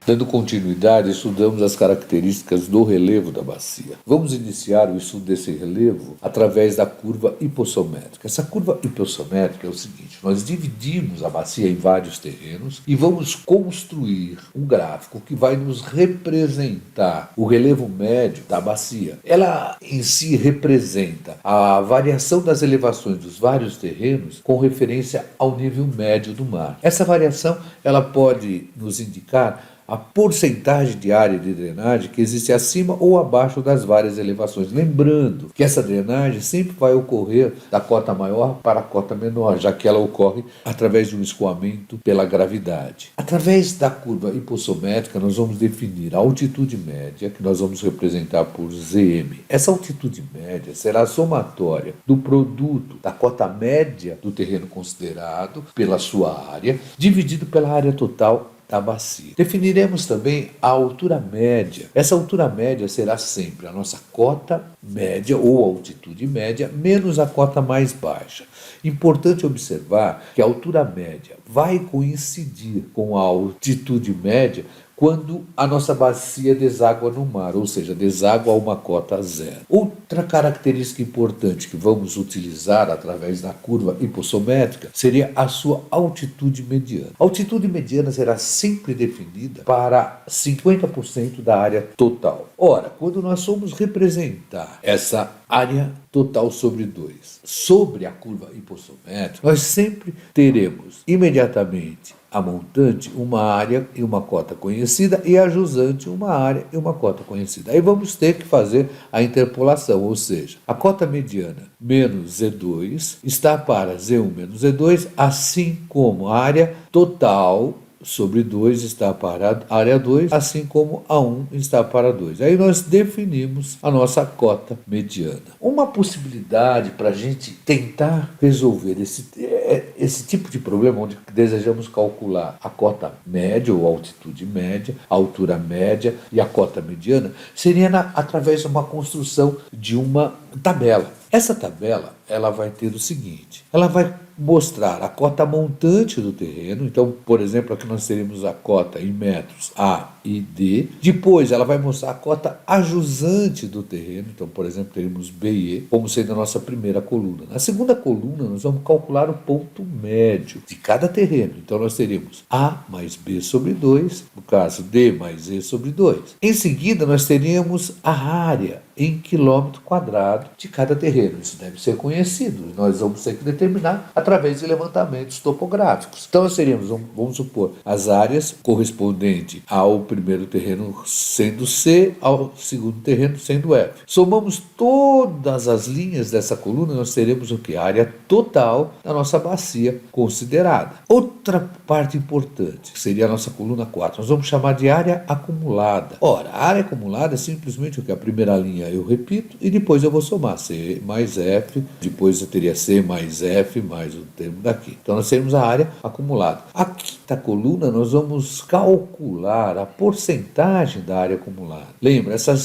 Dando continuidade, estudamos as características do relevo da bacia. Vamos iniciar o estudo desse relevo através da curva hipossométrica. Essa curva hipossométrica é o seguinte: nós dividimos a bacia em vários terrenos e vamos construir um gráfico que vai nos representar o relevo médio da bacia. Ela em si representa a variação das elevações dos vários terrenos com referência ao nível médio do mar. Essa variação ela pode nos indicar a porcentagem de área de drenagem que existe acima ou abaixo das várias elevações. Lembrando que essa drenagem sempre vai ocorrer da cota maior para a cota menor, já que ela ocorre através de um escoamento pela gravidade. Através da curva hipossométrica, nós vamos definir a altitude média, que nós vamos representar por Zm. Essa altitude média será a somatória do produto da cota média do terreno considerado pela sua área, dividido pela área total da bacia. Definiremos também a altura média. Essa altura média será sempre a nossa cota média ou altitude média menos a cota mais baixa. Importante observar que a altura média vai coincidir com a altitude média quando a nossa bacia deságua no mar, ou seja, deságua a uma cota zero. Outra característica importante que vamos utilizar através da curva hipossométrica seria a sua altitude mediana. A altitude mediana será sempre definida para 50% da área total. Ora, quando nós formos representar essa área total sobre 2 sobre a curva hipossométrica, nós sempre teremos imediatamente a montante uma área e uma cota conhecida e a jusante uma área e uma cota conhecida. Aí vamos ter que fazer a interpolação, ou seja, a cota mediana menos Z2 está para Z1 menos Z2, assim como a área total sobre 2 está para a área 2, assim como a 1 está para 2. Aí nós definimos a nossa cota mediana. Uma possibilidade para a gente tentar resolver esse tipo de problema, onde desejamos calcular a cota média ou altitude média, a altura média e a cota mediana, seria através de uma construção de uma tabela. Essa tabela ela vai ter o seguinte: ela vai mostrar a cota montante do terreno. Então, por exemplo, aqui nós teremos a cota em metros A e D. Depois ela vai mostrar a cota ajusante do terreno. Então, por exemplo, teremos B e E como sendo a nossa primeira coluna. Na segunda coluna nós vamos calcular o ponto médio de cada terreno. Então nós teremos A mais B sobre 2, no caso D mais E sobre 2. Em seguida nós teríamos a área em quilômetro quadrado de cada terreno. Isso deve ser conhecido. Nós vamos ter que determinar através de levantamentos topográficos. Então nós teríamos, vamos supor, as áreas correspondentes ao primeiro terreno sendo C, ao segundo terreno sendo F. Somamos todas as linhas dessa coluna, nós teremos o que? A área total da nossa bacia considerada. Outra parte importante, que seria a nossa coluna 4, nós vamos chamar de área acumulada. Ora, a área acumulada é simplesmente o que? A primeira linha eu repito e depois eu vou somar C mais F, depois eu teria C mais F mais o termo daqui. Então nós temos a área acumulada. A quinta coluna nós vamos calcular a porcentagem da área acumulada. Lembra, essa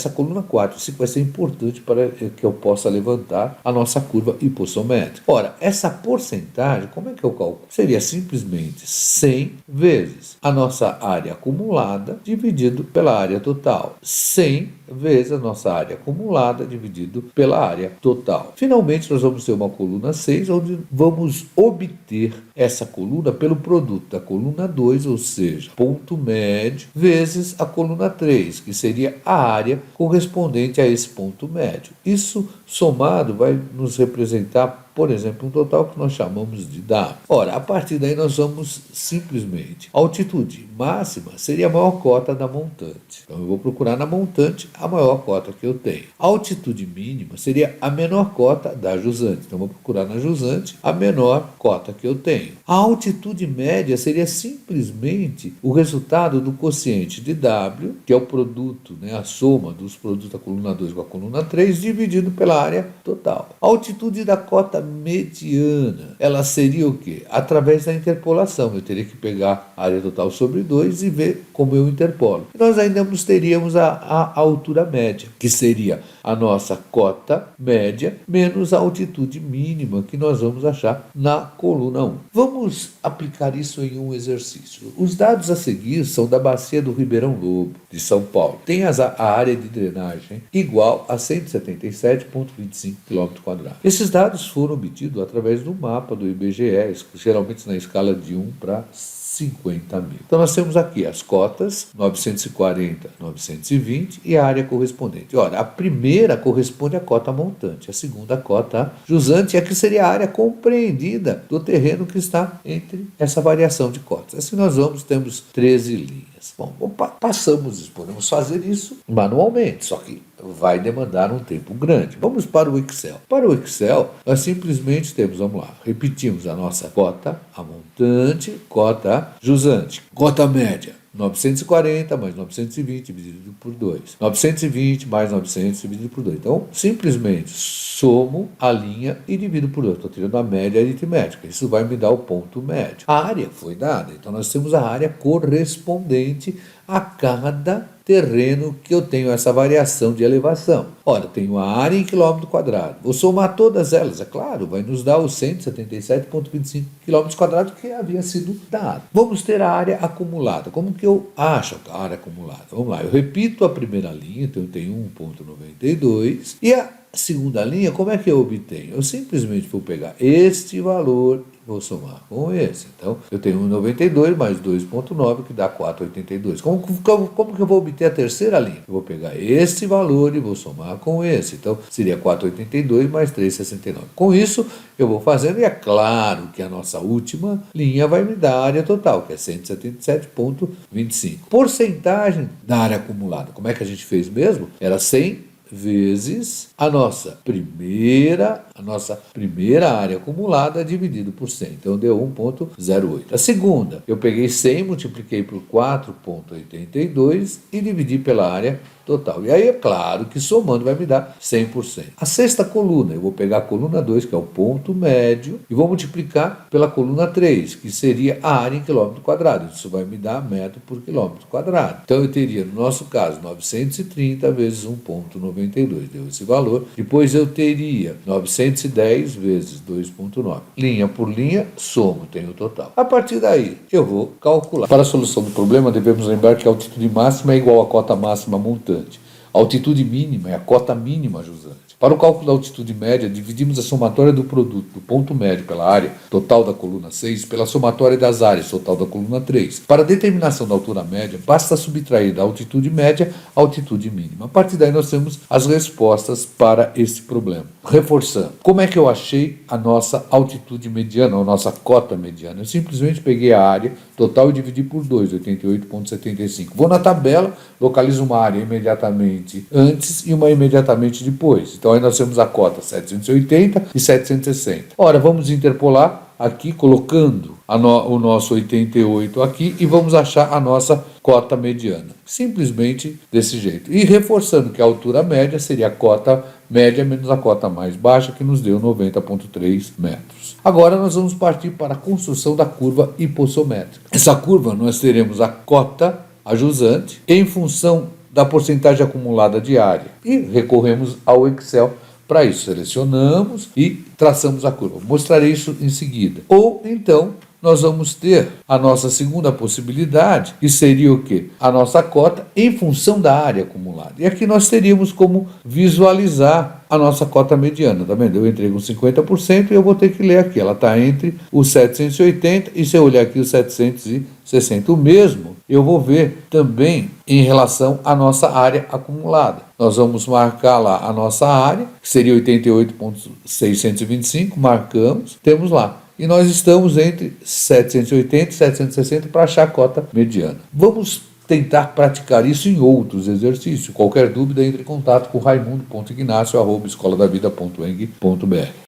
coluna 4, isso vai ser importante para que eu possa levantar a nossa curva hipossométrica. Ora, essa porcentagem, como é que eu calculo? Seria simplesmente 100 vezes a nossa área acumulada dividido pela área total. 100 vezes a nossa área acumulada dividido pela área total. Finalmente, nós vamos ter uma coluna 6, onde vamos obter essa coluna pelo produto da coluna 2, ou seja, ponto médio, vezes a coluna 3, que seria a área correspondente a esse ponto médio. Isso somado vai nos representar, por exemplo, um total que nós chamamos de W. Ora, a partir daí nós vamos simplesmente, a altitude máxima seria a maior cota da montante. Então eu vou procurar na montante a maior cota que eu tenho. A altitude mínima seria a menor cota da jusante. Então eu vou procurar na jusante a menor cota que eu tenho. A altitude média seria simplesmente o resultado do quociente de W, que é o produto, a soma dos produtos da coluna 2 com a coluna 3, dividido pela área total. A altitude da cota mediana, ela seria o quê? Através da interpolação. Eu teria que pegar a área total sobre 2 e ver como eu interpolo. E nós ainda teríamos a altura média, que seria a nossa cota média menos a altitude mínima que nós vamos achar na coluna 1. Vamos aplicar isso em um exercício. Os dados a seguir são da bacia do Ribeirão Lobo, de São Paulo. Tem a área de drenagem igual a 177,25 km². Esses dados foram obtidos através do mapa do IBGE, geralmente na escala de 1 para 50 mil. Então nós temos aqui as cotas 940, 920 e a área correspondente. Ora, a primeira corresponde à cota montante, a segunda à cota jusante, e aqui seria a área compreendida do terreno que está entre essa variação de cotas. Assim nós temos 13 linhas. Bom, passamos isso, podemos fazer isso manualmente, só que vai demandar um tempo grande. Vamos para o Excel. Para o Excel, nós simplesmente temos, vamos lá, repetimos a nossa cota, a montante, cota jusante, cota média. 940 mais 920 dividido por 2. 920 mais 900 dividido por 2. Então, simplesmente somo a linha e divido por 2. Estou tirando a média aritmética. Isso vai me dar o ponto médio. A área foi dada. Então, nós temos a área correspondente a cada terreno que eu tenho essa variação de elevação. Ora, tenho a área em quilômetro quadrado. Vou somar todas elas, é claro, vai nos dar os 177,25 km² que havia sido dado. Vamos ter a área acumulada. Como que eu acho a área acumulada? Vamos lá, eu repito a primeira linha, então eu tenho 1,92. E a segunda linha, como é que eu obtenho? Eu simplesmente vou pegar este valor, vou somar com esse. Então, eu tenho 1,92 mais 2,9, que dá 4,82. Como que eu vou obter a terceira linha? Eu vou pegar este valor e vou somar com esse. Então, seria 4,82 mais 3,69. Com isso, eu vou fazendo, e é claro que a nossa última linha vai me dar a área total, que é 177,25. Porcentagem da área acumulada. Como é que a gente fez mesmo? Era 100 vezes a nossa primeira área acumulada dividido por 100. Então deu 1,08. A segunda, eu peguei 100, multipliquei por 4,82 e dividi pela área total. E aí é claro que somando vai me dar 100%. A sexta coluna, eu vou pegar a coluna 2, que é o ponto médio, e vou multiplicar pela coluna 3, que seria a área em quilômetro quadrado. Isso vai me dar metro por quilômetro quadrado. Então eu teria, no nosso caso, 930 vezes 1,92, deu esse valor. Depois eu teria 910 vezes 2,9. Linha por linha, somo, tenho o total. A partir daí, eu vou calcular. Para a solução do problema, devemos lembrar que a altitude máxima é igual à cota máxima montante. A altitude mínima é a cota mínima jusante. Para o cálculo da altitude média, dividimos a somatória do produto do ponto médio pela área total da coluna 6 pela somatória das áreas total da coluna 3. Para a determinação da altura média, basta subtrair da altitude média a altitude mínima. A partir daí nós temos as respostas para esse problema. Reforçando, como é que eu achei a nossa altitude mediana, ou a nossa cota mediana? Eu simplesmente peguei a área total e dividi por 2, 88,75. Vou na tabela, localizo uma área imediatamente antes e uma imediatamente depois. Então aí nós temos a cota 780 e 760. Ora, vamos interpolar aqui, colocando o nosso 88 aqui, e vamos achar a nossa cota mediana. Simplesmente desse jeito. E reforçando que a altura média seria a cota média menos a cota mais baixa, que nos deu 90,3 metros. Agora nós vamos partir para a construção da curva hipossométrica. Essa curva nós teremos a cota, a jusante, em função da porcentagem acumulada de área. E recorremos ao Excel para isso. Selecionamos e traçamos a curva. Mostrarei isso em seguida. Ou então nós vamos ter a nossa segunda possibilidade, que seria o quê? A nossa cota em função da área acumulada. E aqui nós teríamos como visualizar a nossa cota mediana, tá vendo? Eu entrei com 50% e eu vou ter que ler aqui. Ela está entre os 780 e, se eu olhar aqui, os 760. O mesmo eu vou ver também em relação à nossa área acumulada. Nós vamos marcar lá a nossa área, que seria 88,625, marcamos, temos lá. E nós estamos entre 780 e 760 para achar a cota mediana. Vamos tentar praticar isso em outros exercícios. Qualquer dúvida, entre em contato com raimundo.ignacio@escoladavida.eng.br.